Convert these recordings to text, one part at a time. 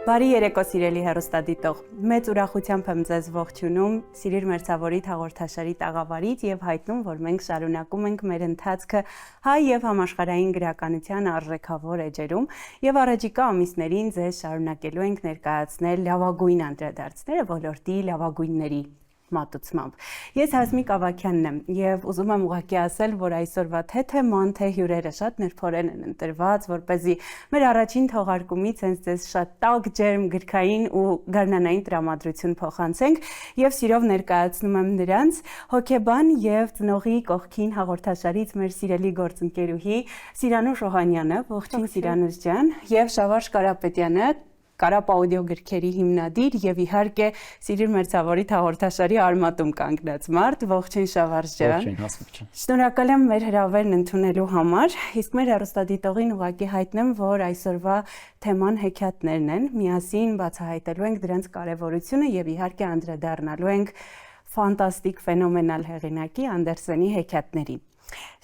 Բարի երեկո սիրելի հեռուստադիտող, մեծ ուրախությամբ եմ ձեզ ողջունում Սիրիր մերձավորիդ հաղորդաշարի տաղավարից եւ հայտնում, որ մենք շարունակում ենք մեր ընթացքը հայ եւ համաշխարհային գրականության արժեքավոր էջերում եւ առաջիկա ամիսներին ձեզ շարունակելու ենք ներկայացնել լավագույն անդրադարձները ոլորտի լավագույնների մատուցմամբ։ Ես Հասմիկ Ավագյանն եմ եւ ուզում եմ ուղղակի ասել, որ այսօրվա թե թեման, թե հյուրերը շատ նրբորեն են ընտրված, որպեսզի մեր առաջին թողարկումից հենց ձեզ շատ տաք, ջերմ, գրքային ու գարնանային տրամադրություն փոխանցենք եւ սիրով ներկայացնում եմ նրանց հոկեբան եւ ծնողի կողքին հաղորդաշարից մեր սիրելի գործընկերուհի Սիրանուշ Օհանյանը, ողջույն Սիրանուշ ջան, եւ Շավարժ Կարապետյանը, Կարապ աուդիո գրքերի հիմնադիր եւ իհարկե Սիրիր մերձավորիդ հաղորդաշարի արմատում կանգնած մարդ, ողջույն Շավարժ ջան։ Ողջույն Հասմիկ ջան։ Շնորհակալ եմ մեր հրավերն ընդունելու համար։ Իսկ մեր հեռուստադիտողին ուղղակի հայտնեմ, որ այսօրվա թեման հեքիաթներն են։ Միասին բացահայտելու ենք դրանց կարևորությունը եւ իհարկե անդրադառնալու ենք ֆանտաստիկ ֆենոմենալ հեղինակի Անդերսենի հեքիաթներին։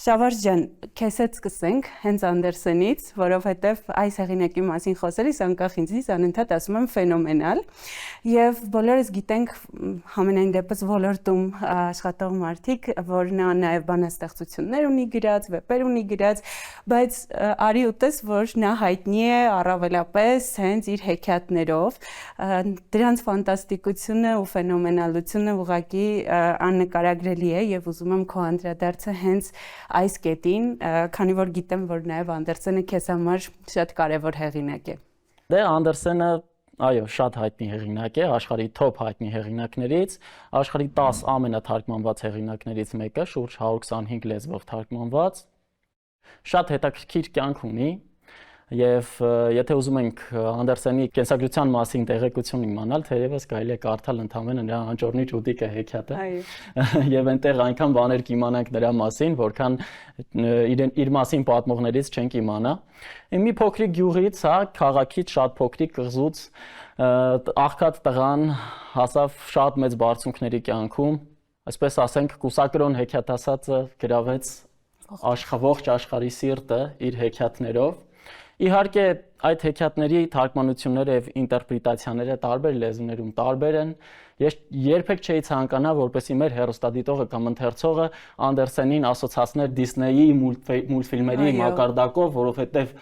Շավարժ ջան, քեզ հետ սկսենք հենց Անդերսենից, որովհետև այս հեղինակի մասին խոսելիս անկախ ինձնից անընդհատ ասում եմ ֆենոմենալ եւ բոլորս գիտենք համենայն դեպս ոլորտում աշխատող մարդիկ, որ նա նաեւ բանաստեղծություններ ունի գրած, վեպեր ունի գրած, բայց արի ուտես, որ նա հայտնի է առավելապես հենց իր հեքիաթներով, դրանց ֆանտաստիկությունը ու ֆենոմենալությունը ուղղակի աննկարագրելի է եւ ուզում եմ քո անդրադարձը հենց այս կետին, քանի որ գիտեմ, որ նաև Անդերսենը քեզ համար շատ կարևոր հեղինակ է։ Դե Անդերսենը, այո, շատ հայտնի հեղինակ է, աշխարհի top հայտնի հեղինակներից, աշխարհի 10 ամենաթարգմանված հեղինակներից մեկը, շուրջ 125 լեզվով թարգմանված, շատ հետաքրքիր կյանք ունի։ Եվ եթե ուզում ենք Անդերսենի կենսագրության մասին տեղեկություն իմանալ, թերևս կարելի է կարդալ ընդհանրապես նրա Անճոռնի ճուտիկը հեքիաթը։ Եվ այնտեղ այնքան բաներ կիմանանք նրա մասին, որքան իր մասին պատմողներից չենք իմանա։ Մի փոքրիկ գյուղից, հա, քաղաքից շատ փոքրիկ կղզուց աղքատ տղան հասավ շատ մեծ բարձունքների կյանքում, այսպես ասենք, կուսակրոն հեքիաթասացը գրավեց ողջ աշխարհի սիրտը իր հեքիաթներով։ Իհարկե այդ հեքիաթների թարգմանությունները եւ ինտերպրետացիաները տարբեր լեզուներում տարբեր են։ Ես երբեք չէի ցանկանա, որպեսզի մեր հեռուստադիտողը կամ ընթերցողը Անդերսենին ասոցացներ Դիսնեյի մուլտֆիլմերի մակարդակով, որովհետեւ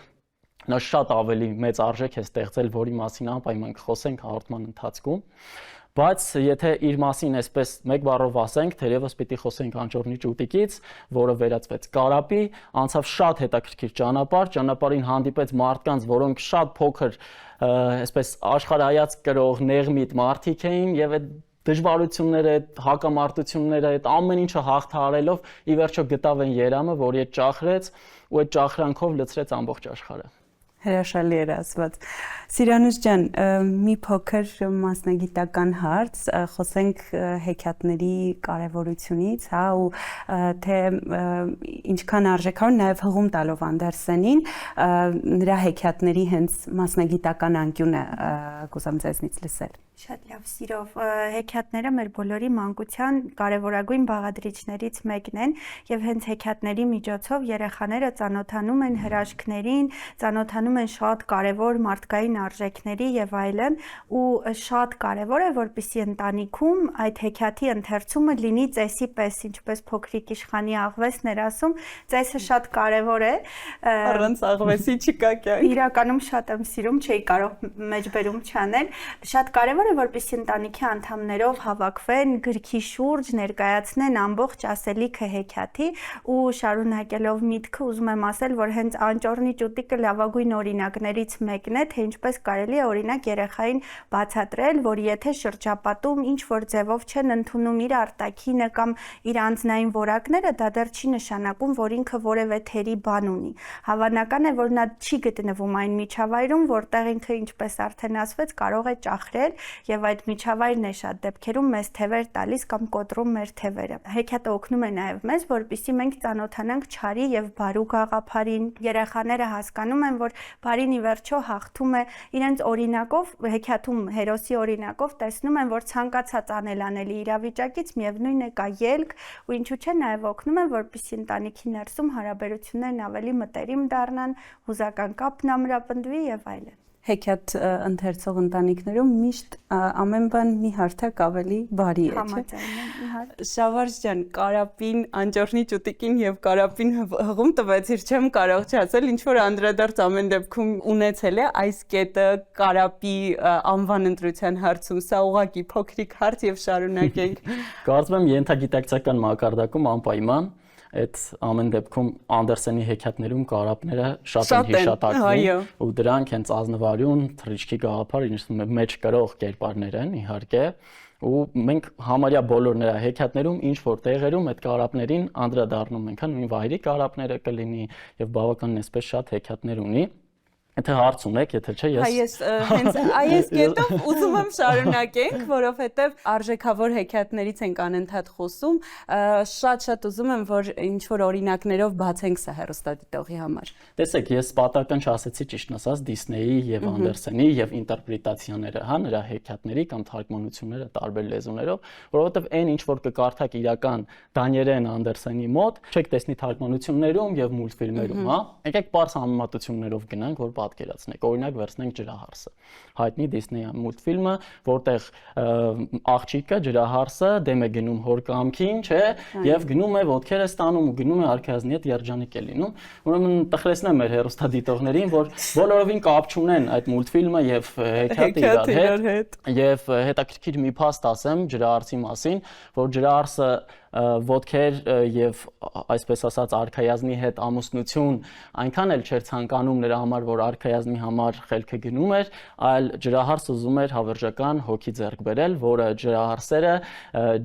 նա շատ ավելի մեծ արժեք է ստեղծել, որի մասին անպայման կխոսենք հաղորդման ընթացքում։ Բայց եթե իր մասին այսպես մեկ բառով ասենք, թերևս պիտի խոսենք Անճոռնի ճուտիկից, որը վերածվեց Կարապի, անցավ շատ հետաքրքիր ճանապարհին հանդիպեց մարդկանց, որոնք շատ փոքր, այսպես աշխարհայացք կրող նեղմիտ մարդիկ էին եւ այդ դժվարությունները, հակամարտությունները, այդ ամեն ինչը հաղթահարելով ի վերջո գտավ այն երամը, որի հետ ճախրեց ու այդ ճախրանքով լցրեց ամբողջ աշխարհը։ Հրաշալի էր ասված։ Սիրանուշ ջան, մի փոքր մասնագիտական հարց, խոսենք հեքիաթների կարևորությունից, հա, ու թե ինչքան արժեքավոր նաև հղում տալով Անդերսենին, նրա հեքիաթների հենց մասնագիտական անկյունը կուզեմ ձեզնից լսել։ Շատ լավ, սիրով, հեքիաթները մեր բոլորի մանկության կարևորագույն բաղադրիչներից մեկն են եւ հենց հեքիաթների միջոցով երեխաները ծանոթանում են հրաշքներին, ծանոթանում են շատ կարևոր մարդկային արժեքների եւ այլն, ու շատ կարևոր է, որպեսզի ընտանիքում այդ հեքիաթի ընթերցումը լինի ծեսի պես, ինչպես փոքրիկ իշխանի աղվեսն էր ասում, ծեսը շատ կարևոր է։ Առանց աղվեսի չկա կյանք։ Իրականում շատ եմ սիրում, չէի կարող մեջբերում չանել։ Շատ կարևոր որպեսզի ընտանիքի անդամներով հավաքվեն, գրքի շուրջ ներկայացնեն ամբողջ ասելիքը հեքիաթի ու շարունակելով միտքը ուզում եմ ասել, որ հենց Անճոռնի ճուտիկը լավագույն օրինակներից մեկն է, թե ինչպես կարելի է օրինակ երեխային բացատրել, որ եթե շրջապատում ինչ որ ձևով չեն ընդունում իր արտաքինը կամ իր անձնային որակները, դա դեռ չի նշանակում, որ ինքը որևէ թերի բան ունի։ Հավանական է, որ նա չի գտնվում այն միջավայրում, որտեղ ինքը ինչպես արդեն ասվեց, կարող է ճախրել եւ այդ միջավայրն է շատ դեպքերում մեզ թևեր տալիս կամ կոտրում մեր թևերը։ Հեքիաթը օգնում է նաեւ մեզ, որպեսզի մենք ծանոթանանք չարի եւ բարու գաղափարին։ Երեխաները հասկանում են, որ բարին ի վերջո հաղթում է իրենց օրինակով, հեքիաթում հերոսի օրինակով տեսնում են, որ ցանկացած անելանելի իրավիճակից միևնույն է կա ելք ու ինչու՞ չէ նաեւ օգնում են, որպեսզի ընտանիքի ներսում հարաբերություններն ավելի մտերիմ դառնան, հուզական կապն ամրապնդվի եւ այլն։ հեքիաթ ընթերցող ընտանիքներում միշտ ամեն բան մի հարթակ ավելի բարի է, չէ՞։ Համաձայն եմ, իհարկե։ Շավարժ ջան, կարապին, անճոռնի ճուտիկին եւ կարապին հղում տվեցիր, չեմ կարող չասել, ինչ որ անդրադարձ ամեն դեպքում ունեցել է այս կետը կարապի անվան ընտրության հարցում, սա ուղղակի փոքրիկ հարց եւ շարունակենք։ Կարծում եմ ենթագիտակցական մակարդակում անպայման այդ ամեն դեպքում Անդերսենի հեքիաթներում կարապները շատ են հիշատակվում ու դրանք հենց ազնվարյուն, թռիչքի գաղափար ինչ մեջ կրող կերպարներ են իհարկե ու մենք համարյա բոլոր նրա հեքիաթներում ինչ որ տեղերում այդ կարապներին անդրադառնում ենք, նույն վայրի կարապները կլինի եւ բավականին այսպես շատ հեքիաթներ ունի։ Եթե հարց ունեք, եթե չէ, ես հենց այս կետով ուզում եմ շարունակենք, որովհետև արժեքավոր հեքիաթներից ենք անընդհատ խոսում, շատ ուզում եմ, որ ինչ որ օրինակներով բացենք սա հեռուստադիտողի համար։ Տեսեք, ես պատահական չասեցի ճիշտն ասած Դիսնեյի եւ Անդերսենի եւ ինտերպրետացիաները, հա, նրա հեքիաթների կամ թարգմանությունները տարբեր լեզուներով, որովհետև այն ինչ որ կկարդաք իրական դաներեն Անդերսենի մոտ, չեք տեսնի թարգմանություններում եւ մուլտֆիլմերում, հա։ Եկեք բարձ համեմատություններով գնանք, որ պատկերացնենք, օրինակ վերցնենք Ջրահարսը, հայտնի Դիսնեյ մուլտֆիլմը, որտեղ աղջիկը Ջրահարսը դեմ է գնում հոր կամքին, չէ, եւ գնում է ոտքերը ստանում ու գնում է արքայազնի հետ երջանիկ է լինում։ Ուրեմն տխրեցնեմ մեր հեռուստադիտողներին, որ բոլորովին կապ չունեն այդ մուլտֆիլմը եւ հեքիաթը իրար հետ, եւ հետաքրքիր մի փաստ ասեմ Ջրահարսի մասին, որ Ջրահարսը ոտքեր եւ այսպես ասած արքայազնի հետ ամուսնություն այնքան էլ չէր ցանկանում նրա համար, որ արքայազնի համար խելքը գնում էր, այլ Ջրահարս ուզում էր հավերժական հոգի ձեռք բերել, որը ջրահարսերը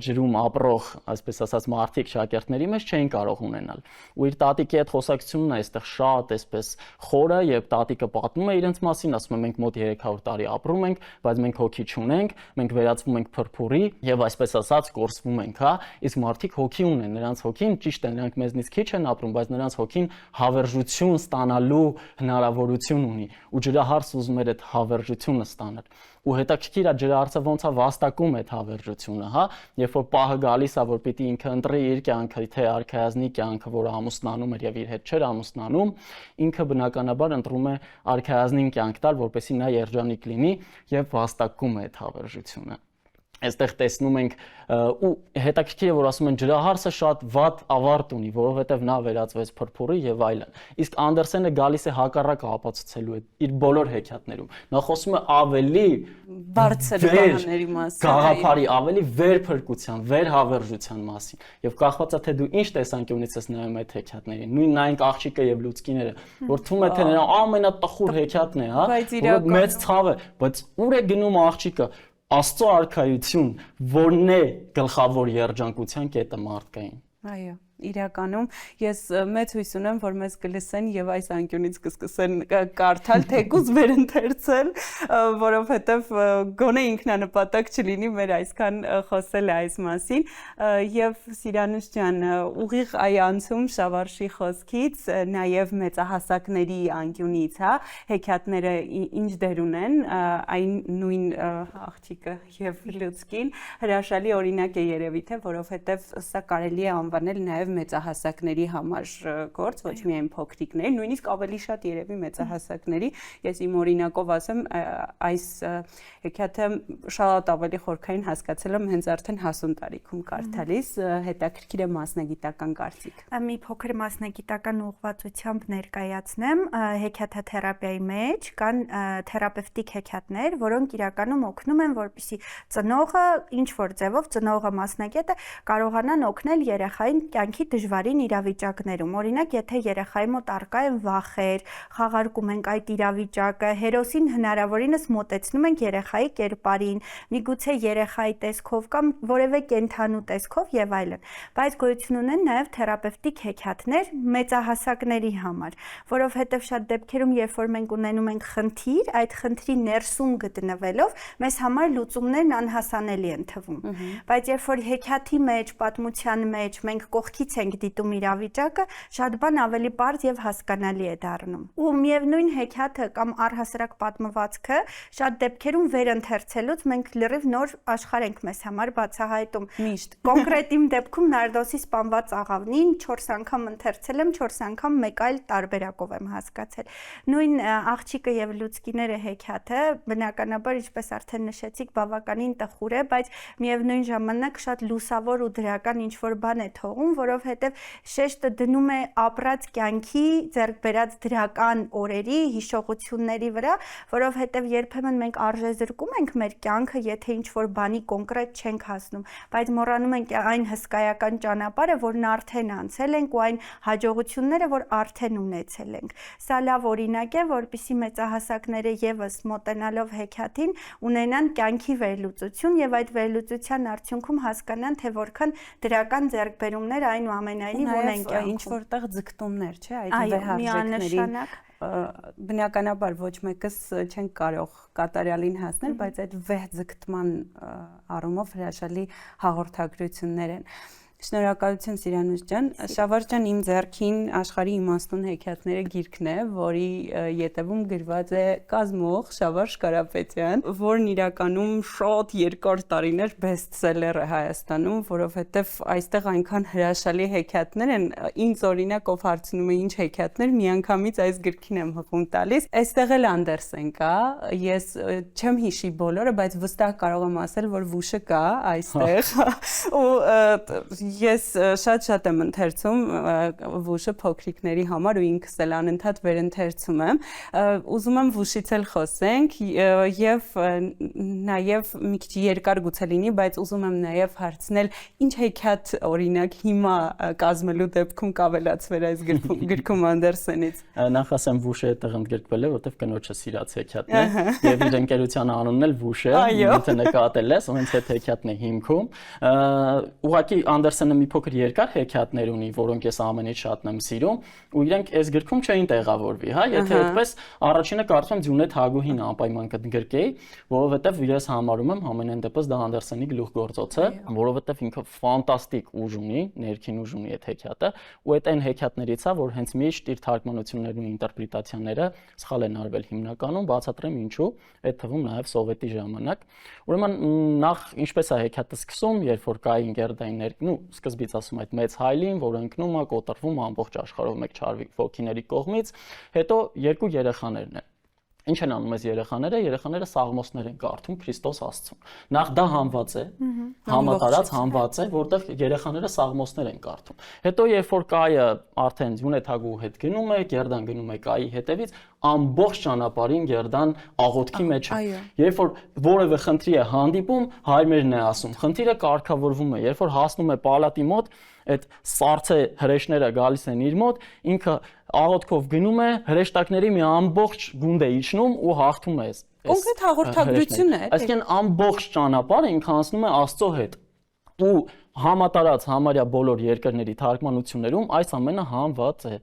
ջրում ապրող, այսպես ասած մարդիկ շակերտների մեջ չէին կարող ունենալ։ Ու իր տատիկի հետ խոսակցությունն այստեղ շատ այսպես խորը եւ տատիկը պատմում է իրենց մասին, ասում է մենք մոտ 300 տարի ապրում ենք, բայց մենք հոգի չունենք, մենք վերածվում ենք փրփուրի եւ այսպես ասած կորսվում ենք, հա, իսկ մարդիկ հոգի ունեն, նրանց հոգին ճիշտ է, նրանք մեզնից քիչ են ապրում, բայց նրանց հոգին հավերժություն ստանալու հնարավորություն ունի ու Ջրահարս ուզում էր այդ հավերժությունը ստանալ։ Ու հետաքրքիր է Ջրահարսը ոնց է վաստակում այդ հավերժությունը, հա, երբ որ պահը գալիս է, որ պիտի ինքը ընտրի իր կյանքը, թե արքայազնի կյանքը, որը ամուսնանում էր եւ իր հետ չէր ամուսնանում, ինքը բնականաբար ընտրում է արքայազնին կյանք տալ, որպեսզի նա երջանիկ լինի եւ վաստակում է այդ հավերժությունը։ Այստեղ տեսնում ենք ու հետաքրքիր է որ ասում են Ջրահարսը շատ վատ ավարտ ունի, որովհետև նա վերածվեց փրփուրի եւ այլն։ Իսկ Անդերսենը գալիս է հակառակը ապացուցելու իր բոլոր հեքիաթներում։ Նա խոսում է ավելի բարձր բաների մասին, գաղափարի, ավելի վերփրկության, վերհավերժության մասին։ Եվ կախված է թե դու ինչ տեսանկյունից ես նայում այդ հեքիաթներին։ Նույն նայենք աղջիկը եւ լուցկիները, որ թվում է թե նրա ամենատխուր հեքիաթն է, հա, որ մեծ ցավ է, բայց ուր է գնում աղջիկը։ Աստծո արքայություն, որն է գլխավոր երջանկության կետը մարդկային։ Այո, իրականում ես մեծ հույս ունեմ, որ մեզ կլսեն եւ այս անկյունից կսկսեն կարդալ, թեկուզ վերընթերցել, որովհետեւ գոնե ինքնանպատակ չլինի մեր այսքան խոսել այս մասին եւ Սիրանուշ ջան, ուղիղ այ անցում Շավարշի խոսքից, նաեւ մեծահասակների անկյունից, հա, հեքիաթները ինչ դեր ունեն, այն նույն աղջիկը եւ լուցկին հրաշալի օրինակ է երևի թե, որովհետեւ սա կարելի է անվանել նաեւ մեծահասակների համար գործ, ոչ միայն փոքրիկների, նույնիսկ ավելի շատ երևի մեծահասակների։ Ես իմ օրինակով ասեմ, այս հեքիաթը շատ ավելի խորքային հասկացել եմ հենց արդեն հասուն տարիքում կարդալիս, հետաքրքիր է մասնագիտական կարծիք։ Մի փոքր մասնագիտական ուղղվածությամբ ներկայացնեմ, հեքիաթաթերապիայի մեջ կան թերապևտիկ հեքիաթներ, որոնք իրականում օգնում են, որպեսզի ծնողը ինչ որ ձևով ծնողը մասնագետը կարողանան օգնել երեխային կյանքի դժվարին իրավիճակներում։ Օրինակ, եթե երեխայի մոտ առկա են վախեր, խաղարկում ենք այդ իրավիճակը, հերոսին հնարավորինս մոտեցնում ենք երեխայի կերպարին, միգուցե երեխայի տեսքով կամ որևէ կենդանու տեսքով եւ այլն։ Բայց գոյություն ունեն նաեւ թերապևտիկ հեքիաթներ մեծահասակների համար, որովհետեւ շատ դեպքերում, երբ որ մենք ունենում ենք խնդիր, այդ խնդրի ներսում գտնվելով մեզ համար լուծումներն անհասանելի են թվում։ Բայց երբ որ հեքիաթի մեջ, պատմության մեջ մենք կողքի քիչ ենք դիտում իրավիճակը, շատ բան ավելի པարզ եւ հասկանալի է դառնում։ Ու միևնույն հեքիաթը կամ առհասարակ պատմվածքը շատ դեպքերում վերընթերցելուց մենք լրիվ նոր աշխարհ ենք մեզ համար բացահայտում։ Միշտ։ Կոնկրետ իմ դեպքում Նարդոսի սպանված աղավնին 4 անգամ ընթերցել եմ, 4 անգամ մեկ այլ տարբերակով եմ հասկացել։ Նույն Աղջիկը եւ լուցկիները հեքիաթը բնականաբար, ինչպես արդեն նշեցիք, բավականին տխուր է, բայց միևնույն ժամանակ շատ լուսավոր ու դրական ինչ-որ բան է թողում, որովհետեւ շեշտը դնում է ապրած կյանքի, ձեռք բերած դրական օրերի, հիշողությունների վրա, որովհետեւ երբեմն մենք արժեզրկում ենք մեր կյանքը, եթե ինչ-որ բանի կոնկրետ չենք հասնում, բայց մոռանում ենք այն հսկայական ճանապարհը, որն արդեն անցել ենք ու այն հաջողությունները, որ արդեն ունեցել ենք։ Սա լավ օրինակ է, որպեսզի մեծահասակները եւս մոտենալով հեքիաթին ունենան կյանքի վերլուծություն եւ այդ վերլուծության արդյունքում հասկանան, թե որքան դրական ձեռքբերումներ այնուամենայնիվ ունեն կյանքում։ Ինչ որտեղ ձգտումներ, չէ, այդ վեհարժեքների բնականաբար ոչ մեկս չեն կարող կատարյալին հասնել, բայց այդ վեհ ձգտման առումով հրաշալի հաղորդագրություններ են։ Շնորհակալություն Սիրանուշ ջան, Շավարժ ջան, իմ ձեռքին աշխարհի իմաստուն հեքիաթները գիրքն է, որի ետևում գրված է կազմող Շավարժ Կարապետյան, որն իրականում շատ երկար տարիներ բեսթսելեր է Հայաստանում, որովհետև այստեղ այնքան հրաշալի հեքիաթներ են, ինձ օրինակ ով հարցնում է ինչ հեքիաթներ, միանգամից այս գրքին եմ հղում տալիս։ Այստեղ էլ Անդերսեն կա, ես չեմ հիշի բոլորը, բայց վստահ կարող եմ ասել, որ Վուշը կա այստեղ, ու ես շատ եմ ընթերցում Վուշը փոքրիկների համար ու ինքս էլ անընդհատ վերընթերցում եմ։ Ուզում եմ Վուշից էլ խոսենք եւ նաեւ մի քիչ երկար գուցե լինի, բայց ուզում եմ նաեւ հարցնել ինչ հեքիաթ օրինակ հիմա կազմելու դեպքում կավելացվեր այս գրքում Անդերսենից։ Նախ ասեմ Վուշը այդտեղ ընդգրկվել է, որովհետեւ կնոջը սիրած հեքիաթն է եւ իր ընկերության անունն էլ Վուշ է, եթե նկատել ես, ոնց այդ հեքիաթն է հիմքում։ Ուղղակի Անդերսենը մի փոքր երկար հեքիաթներ ունի, որոնք ես ամենից շատն եմ սիրում, ու իրենք այս գրքում չէին տեղավորվի, հա, եթե այդպես առաջինը կարծում եմ Ջունետ Հագուհին անպայման կընդգրկեի, որովհետև իրես համարում եմ ամենայն դեպս դա Անդերսենի գլուխգործոցը, որովհետև ինքը ֆանտաստիկ ուժ ունի, ներքին ուժ ունի այդ հեքիաթը, ու այդ այն հեքիաթներից է, որ հենց միշտ իր թարգմանություններն ու ինտերպրետացիաները սխալ են արվել հիմնականում, բացատրեմ ինչու, այդ թվում նաև սովետի ժամանակ։ Ուրեմն նախ ինչպես է հեքիաթը սկսում, երբ որ կային գերդայիններ, սկզբից ասում այդ մեծ հայլին, որ ընկնում է, կոտրվում ամբողջ աշխարհով մեկ չարվի ոգիների կողմից, հետո երկու երեխաներն են։ Ինչ են անում այս երեխաները? Երեխաները սաղմոսներ են կարդում Քրիստոս Աստծուն։ Նախ դա հանված է, համատարած հանված է, որտեղ երեխաները սաղմոսներ են կարդում։ Հետո երբ որ կայը արդեն Ջունետ Հագուհու հետ գնում է, Գերդան գնում է կայի հետևից, ամբողջ ճանապարհին Գերդան աղոթքի մեջ է։ Երբ որ որևէ խնդրի է հանդիպում, հայրերն է ասում, խնդիրը կարգավորվում է, երբ որ հասնում է պալատի մոտ, այդ սարցե հրեշները գալիս են իր մոտ, ինքը աղոթքով գնում է, հրեշտակների մի ամբողջ գունդ է իջնում ու հաղթում է։ Կոնկրետ հաղորդագրություն է։ Այսինքն ամբողջ ճանապարհը ինքը անցնում է Աստծո հետ։ Ու համատարած համարյա բոլոր երկրների թարգմանություններում այս ամենը հանված է։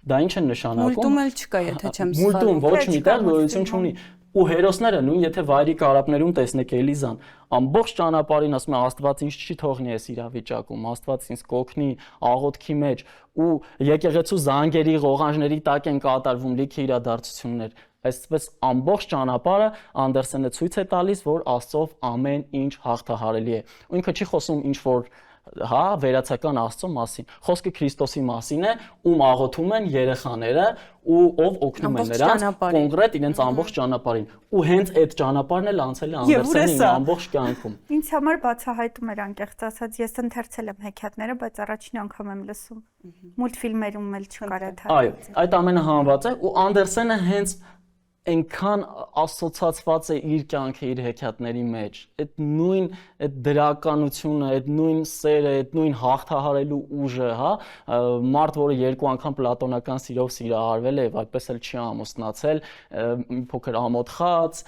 Դա ինչ է նշանակում։ Մուլտում էլ չկա, եթե չեմ սխալվում։ Մուլտում ոչ մի տեղ գոյություն չունի։ Ու հերոսները նույն եթե վայրի կարապներում տեսնեք Էլիզան, ամբողջ ճանապարհին ասում է Աստված ինձ չի թողնի այս իրավիճակում, Աստված ինձ կօգնի աղոթքի մեջ, ու եկեղեցու զանգերի, ղողանջների տակ են կատարվում լիքը իրադարձություններ։ Այսպես ամբողջ ճանապարհը Անդերսենը ցույց է տալիս, որ Աստծով ամեն ինչ հաղթահարելի է։ Ու ինքը չի խոսում ինչ որ հա վերացական Աստծո մասին, խոսքը Քրիստոսի մասին է, ում աղոթում են երեխաները ու ով օգնում է նրանց կոնկրետ իրենց ամբողջ ճանապարհին, ու հենց այդ ճանապարհն էլ անցել է Անդերսենի ամբողջ կյանքում։ Ինձ համար բացահայտում էր անկեղծ ասած, ես ընթերցել եմ հեքիաթները, բայց առաջին անգամ եմ լսում։ Մուլտֆիլմերում էլ չկար այդ։ Այո, այդ ամենը հանված է, ու Անդերսենը հենց այնքան ասոցացված է իր կյանքը իր հեքիաթների մեջ, այդ նույն այդ դրականությունը, այդ նույն սերը, այդ նույն հաղթահարելու ուժը, հա, մարդ, որը երկու անգամ պլատոնական սիրով սիրահարվել է, այդպես էլ չի ամուսնացել, մի փոքր ամոթխած,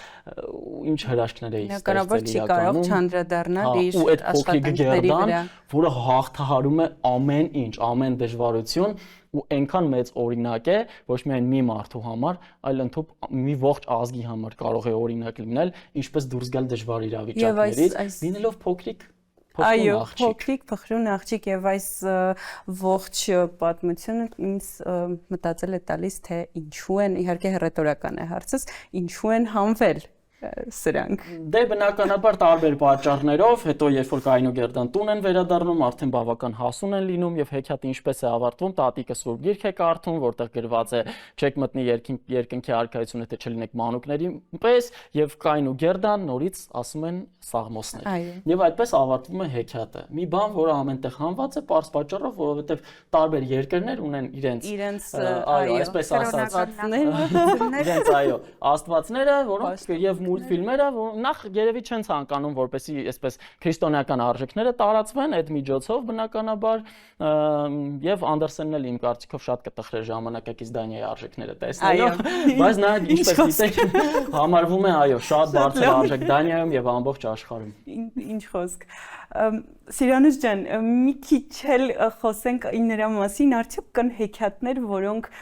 ինչ հրաշքներ է ստեղծել իրականում, չի կարող չանդրադառնալ իր աշխատանքների վրա, որը հաղթահարում է ամեն ինչ, ամեն դժվարություն, ու այնքան մեծ օրինակ է ոչ միայն մի մարդու համար, այլ ընդհանուր մի ողջ ազգի համար կարող է օրինակ լինել, ինչպես դուրս գալ դժվար իրավիճակներից, լինելով փոքրիկ Այո, փոքրիկ փխրուն աղջիկ եւ այս ողջ պատմությունը ինձ մտածել է տալիս թե ինչու են իհարկե հռետորական է հարցս, ինչու են հանվել սրանք։ Դե բնականաբար տարբեր պատճառներով, հետո երբ որ Կայուն ու Գերդան տուն են վերադառնում, արդեն բավական հասուն են լինում եւ հեքիաթը ինչպես է ավարտվում, տատիկը սուրբ գիրք է կարդում, որտեղ գրված է չեք մտնի երկնքի արքայությունը, թե չլինեք մանուկների պես, եւ Կայուն ու Գերդան նորից ասում են սաղմոսներ։ Եվ այդպես ավարտվում է հեքիաթը։ Մի բան, որը ամենտեղ հանված է պարզ պատճառով, որովհետեւ տարբեր երկրներ ունեն իրենց այո, այսպես ասած, իրենց այո, աստվածները, որոնք եւ մուլտֆիլմերը նախ երևի չեն ցանկանում որպեսի այսպես քրիստոնեական արժեքները տարածվեն այդ միջոցով բնականաբար եւ Անդերսենն էլ իմ կարծիքով շատ կտխրեր ժամանակակից Դանիայի արժեքները տեսնելով բայց նա ինչպես գիտեք համարվում է այո շատ բարձր արժեք Դանիայում եւ ամբողջ աշխարհում ինչ խոսք Սիրանուս ջան մի քիչ էլ խոսենք նրա մասին արդյոք կան հեքիաթներ որոնք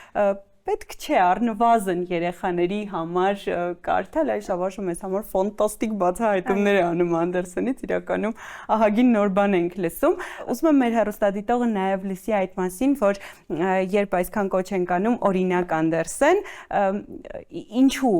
պետք չէ առնվազն երեխաների համար կարդալ այս ավարժը մեզ համար ֆանտաստիկ բացահայտումներ է անում Անդերսենից իրականում ահագին նոր բան ենք լսում ուզում եմ մեր հեռուստադիտողը նաև լսի այդ մասին որ երբ այսքան կոչ ենք անում օրինակ Անդերսեն ինչու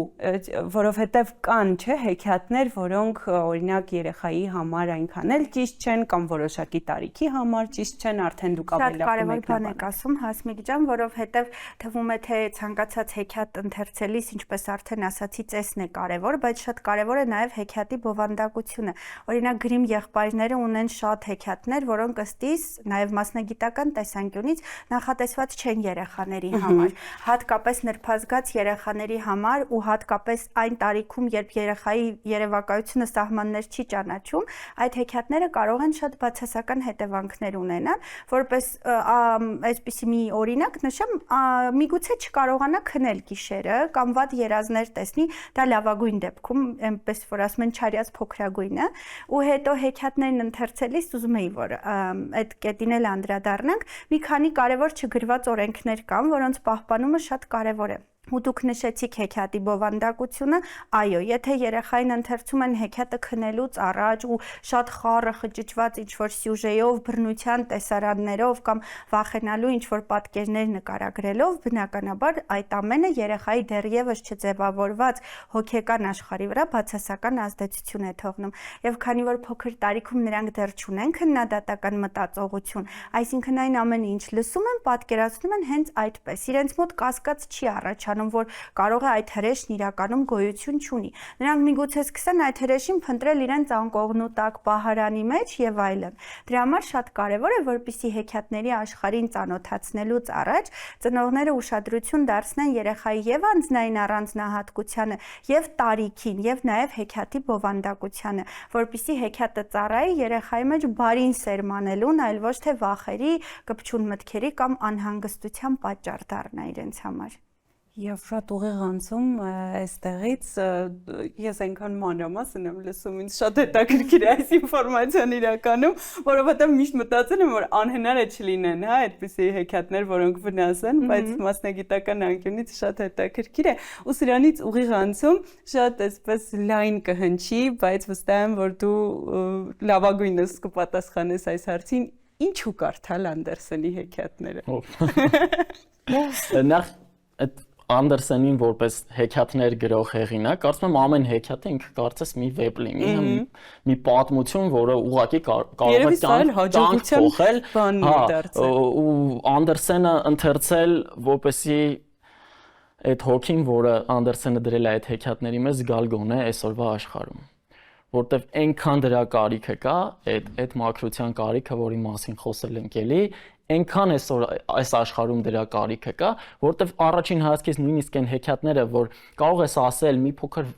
որովհետև կան չէ հեքիաթներ որոնք օրինակ երեխայի համար այնքան էլ ճիշտ չեն կամ որոշակի տարիքի համար ճիշտ չեն արդեն դուք ավելացնում եք բան եք ասում Հասմիկ ջան որովհետև թվում է թե ցանկացած հեքիաթ ընթերցելիս ինչպես արդեն ասացի ծեսն է կարևոր բայց շատ կարևոր է նաև հեքիաթի բովանդակությունը օրինակ գրիմ եղբայրները ունեն շատ հեքիաթներ որոնք ըստիս նաև մասնագիտական տեսանկյունից նախատեսված չեն երեխաների համար հատկապես նրբազգաց երեխաների համար ու հատկապես այն տարիքում երբ երեխայի երևակայությունը սահմաններ չի ճանաչում այդ հեքիաթները կարող են շատ բացասական հետևանքներ ունենալ որպես այսպիսի մի օրինակ նշեմ միգուցե չկարողանա քնել գիշերը կամ վատ երազներ տեսնի, դա լավագույն դեպքում, այնպես որ ասում են չարյաց փոքրագույնը, ու հետո հեքիաթներն ընթերցելիս ուզում էի որ այդ կետին էլ անդրադառնանք, մի քանի կարևոր չգրված օրենքներ կան, որոնց պահպանումը շատ կարևոր է։ Ու դուք նշեցիք հեքիաթի բովանդակությունը, այո, եթե երեխային ընթերցում են հեքիաթը քնելուց առաջ ու շատ խառը խճճված ինչ-որ սյուժեով, բռնության տեսարաններով կամ վախենալու ինչ-որ պատկերներ նկարագրելով, բնականաբար այդ ամենը երեխայի դեռևս չձևավորված հոգեկան աշխարհի վրա բացասական ազդեցություն է թողնում։ Եվ քանի որ փոքր տարիքում նրանք դեռ չունեն քննադատական մտածողություն, այսինքն այն ամենը, ինչ լսում են, պատկերացնում են հենց այդպես։ Իրենց մոտ կասկած չի առաջանում որ կարող է այդ հրեշն իրականում գոյություն չունի։ Նրանք միգուցե սկսեն այդ հրեշին փնտրել իրենց անկողնու տակ պահարանի մեջ եւ այլն։ Դրա համար շատ կարեւոր է, որպեսզի հեքիաթների աշխարհին ծանոթացնելուց առաջ ծնողները ուշադրություն դարձնեն երեխայի եւ անձնային առանձնահատկությանը եւ տարիքին եւ նաեւ հեքիաթի բովանդակությանը, որպեսզի հեքիաթը ծառայի երեխայի մեջ բարին սերմանելուն, այլ ոչ թե վախերի, կպչուն մտքերի կամ անհանգստության պատճառ դառնա իրենց համար։ Եվ շատ ուղիղ անցում այստեղից ես այնքան մանրամասն եմ լսում ինձ շատ հետաքրքիր է այս ինֆորմացիան իրականում որովհետև միշտ մտածել եմ որ անհնար է չլինեն հա այդպիսի հեքիաթներ որոնք վնասեն բայց մասնագիտական անկյունից շատ հետաքրքիր է ու սրանից ուղիղ անցում շատ այսպես լայն կհնչի բայց վստահ եմ որ դու լավագույնս կպատասխանես այս հարցին ինչու կարդալ Անդերսենի հեքիաթները Նախ Անդերսենին որպես հեքիաթներ գրող հեղինակ, կարծում եմ ամեն հեքիաթը ինքը կարծես մի վեպ լինի, մի պատմություն, որը ուղղակի կարող է կյանք փոխել, ու Անդերսենը ընթերցել, որպեսզի այդ հոգին, որը Անդերսենը դրել է այդ հեքիաթների մեջ, զգալ գոնե այսօրվա աշխարհում, որտեվ այնքան դրա կարիքը կա, այդ մաքրության կարիքը, որի մասին խոսել ենք էլի, այնքան այս աշխարհում դրա կարիքը կա, որտեվ առաջին հայացքից նույնիսկ այն հեքիաթները, որ կարող ես ասել մի փոքր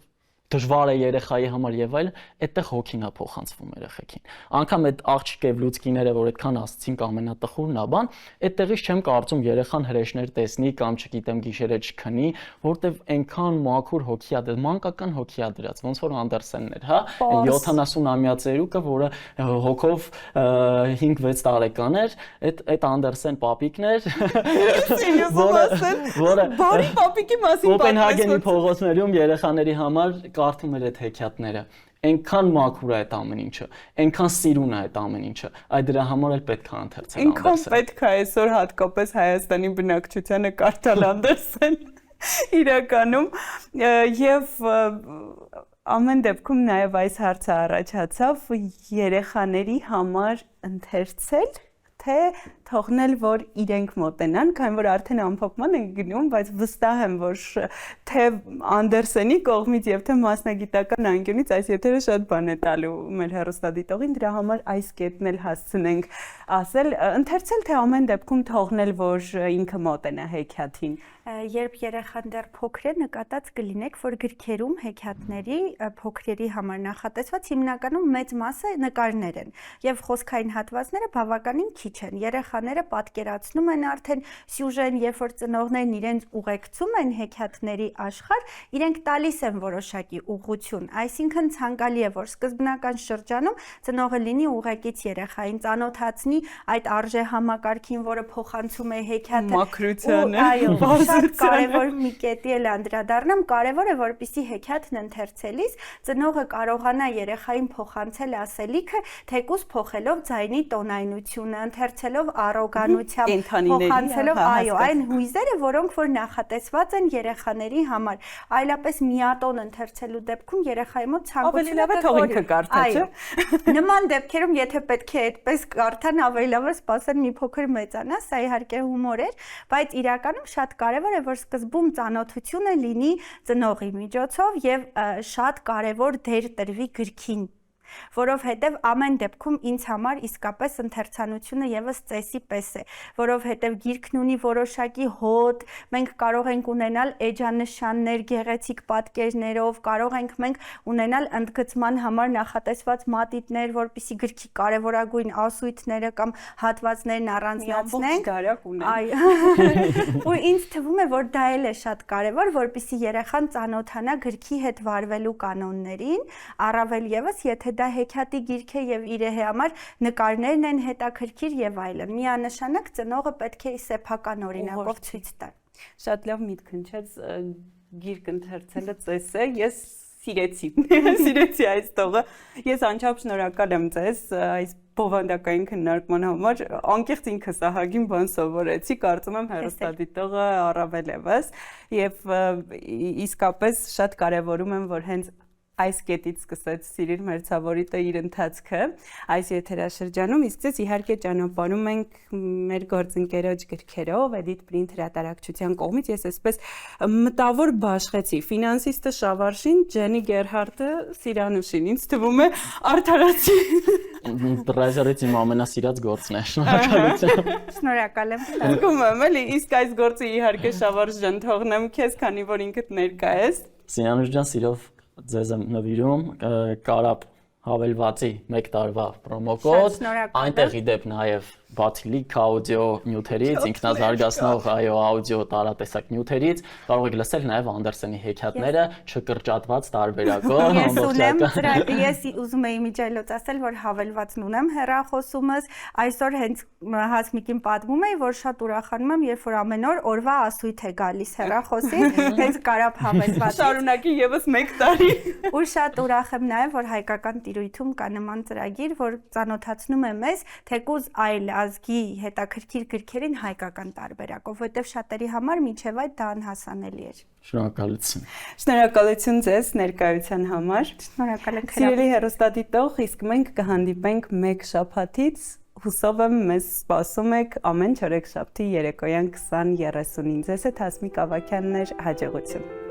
դժվար է երեխայի համար եւ այլն, այդտեղ հոգին է փոխանցվում երեխեքին։ Անկամ այդ աղջիկ եւ լուցկիները, որ այդքան ասացինք ամենատխուրն է բան, այդտեղից չեմ կարծում երեխան հրեշներ տեսնի կամ չգիտեմ գիշերը չքնի, որտեվ այնքան մաքուր հոգի է, մանկական հոգի է դրած, ոնց որ Անդերսենն էր, հա, 70-ամյա ծերուկը, որը հոգով 5-6 տարեկան էր, այդ Անդերսեն պապիկն էր, որը բարի պապիկի մասին Կոպենհագենի փողոցներում երեխաների համար կարդում էր այդ հեքիաթները։ այնքան մաքուր է այդ ամեն ինչը, այնքան սիրուն է այդ ամեն ինչը, այդ դրա համար էլ պետք է ընթերցել Ինքան Անդերսեն։ պետք է այսօր հատկապես Հայաստանի բնակչությանը կարդալ Անդերսեն իրականում եւ ամեն դեպքում նաեւ այս հարցը առաջացավ երեխաների համար ընթերցել թե թողնել որ իրենք մոտենան, քանի որ արդեն ամփոփման են գնում, բայց վստահ եմ որ թե Անդերսենի կողմից եւ թե մասնագիտական անկյունից այս եթերը շատ բան է տալու մեր հեռուստադիտողին, դրա համար այս կետն էլ հասցնենք ասել, ընթերցել թե ամեն դեպքում թողնել որ ինքը մոտենա հեքիաթին։ Երբ երեխան դեռ փոքր է, նկատած կլինեք, որ գրքերում հեքիաթների փոքրերի համար նախատեսված հիմնականում մեծ մասը նկարներ են եւ խոսքային հատվածները բավականին քիչ են։ Երեխաները պատկերացնում են արդեն սյուժեն, երբ որ ծնողներն իրենց ուղեկցում են հեքիաթների աշխարհ, իրենք տալիս են որոշակի ուղղություն, այսինքն ցանկալի է, որ սկզբնական շրջանում ծնողը լինի ուղեկից երեխային, ծանոթացնի այդ արժե համակարգին, որը փոխանցում է հեքիաթը։ Մաքրությանը, այո, շատ կարևոր մի կետի էլ անդրադառնամ, կարևոր է որպեսզի հեքիաթն ընթերցելիս ծնողը կարողանա երեխային փոխանցել ասելիքը, թեկուզ փոխելով ձայնի տոնայնությունը, ընթերցելով առոգանությամբ, փոխանցելով այո, այն հույզերը, որոնք որ նախատեսված են երեխաների համար, այլապես միատոն ընթերցելու դեպքում երեխայի մոտ ցանկություն ավելի լավ է թող ինքը կարդա, չէ՞։ Նման դեպքերում եթե պետք է այդպես կարդան, ավելի լավ է սպասել մի փոքր մեծանա, սա իհարկե հումոր էր, բայց իրականում շատ կարևոր է, որ սկզբում ծանոթությունը լինի ծնողի միջոցով եւ շատ կարևոր դեր տրվի գրքին, որովհետև ամեն դեպքում ինձ համար իսկապես ընթերցանությունը եւս ծեսի պես է, որովհետև գիրքն ունի որոշակի հոտ, մենք կարող ենք ունենալ էջանշաններ, գեղեցիկ պատկերներով, կարող ենք մենք ունենալ ընդգծման համար նախատեսված մատիտներ, որպեսզի գրքի կարևորագույն ասույթները կամ հատվածներն առանձնացնենք։ Այո։ Ու ինձ թվում է, որ դա էլ է շատ կարևոր, որպեսզի երեխան ծանոթանա գրքի հետ վարվելու կանոններին, առավել եւս եթե դա հեքիաթի գիրք է եւ իր համար նկարներն են հետաքրքիր եւ այլն։ Միանշանակ ծնողը պետք է սեփական օրինակով ցույց տա։ Շատ լավ միտք հնչեց գիրք ընթերցելը ծես է, ես սիրեցի այս տողը։ Ես անչափ շնորհակալ եմ ձեզ այս բովանդակային քննարկման համար, անկեղծ ինքս ահագին բան սովորեցի, կարծում եմ հեռուստադիտողը առավել եւս եւ իսկապես շատ կարեւորում եմ, որ հենց այս կետից սկսեց Սիրիր Մերձավորիտը իր ընթացքը այս եթերաշրջանում, իսկ ձեզ իհարկե ճանապարհում ենք մեր գործընկերոջ գրքերով, Edit Print հրատարակչության կողմից, ես այսպես մտավոր բաշխեցի, ֆինանսիստը Շավարշին, Ջենի Գերհարդը Սիրանուշին, ինձ թվում է արդարացի։ Դրայզերից իմ ամենասիրած գործն է, շնորհակալություն։ Շնորհակալ եմ։ Թանկում եմ, էլի, իսկ այս գործը իհարկե Շավարշ ջան թողնեմ քեզ, քանի որ ինքդ ներկա ես։ Սիրանուշ ջան, սիրով ձեզ եմ նվիրում կարապ հավելվածի 1 տարվա պրոմոկոդ, այնտեղ իդեպ նաև բացի լիք աուդիո նյութերից, ինքնազարգացնող այո աուդիո տարատեսակ նյութերից կարող եք լսել նաև Անդերսենի հեքիաթները չկրճատված տարբերակով։ Ես ուզում եի միջայլոց ասել, որ հավելվածն ունեմ հեռախոսումս, այսօր հենց Հասմիկին պատմում էի, որ շատ ուրախանում եմ, երբ որ ամեն օր օրվա ասույթ է գալիս հեռախոսից, հենց կարապ հավելված։ Շարունակի եւս 1 տարի։ Ու շատ ուրախ եմ նաև, որ հայկական տիրույթում կա նման ծրագիր, որ ծանոթացնում է մեզ թեկուզ այլ ազգի հետաքրքիր գրքերին հայկական տարբերակով, որտեղ շատերի համար մինչև այդ դա անհասանելի էր։ Շնորհակալություն։ Շնորհակալություն ձեզ ներկայության համար։ Շնորհակալ ենք։ Սիրելի հեռուստադիտող, իսկ մենք կհանդիպենք մեկ շաբաթից, հուսով եմ մեզ սպասում եք ամեն չորեքշաբթի երեկոյան 20:30-ին։ Ձեզ հետ Հասմիկ Ավագյանն էր, հաջողություն։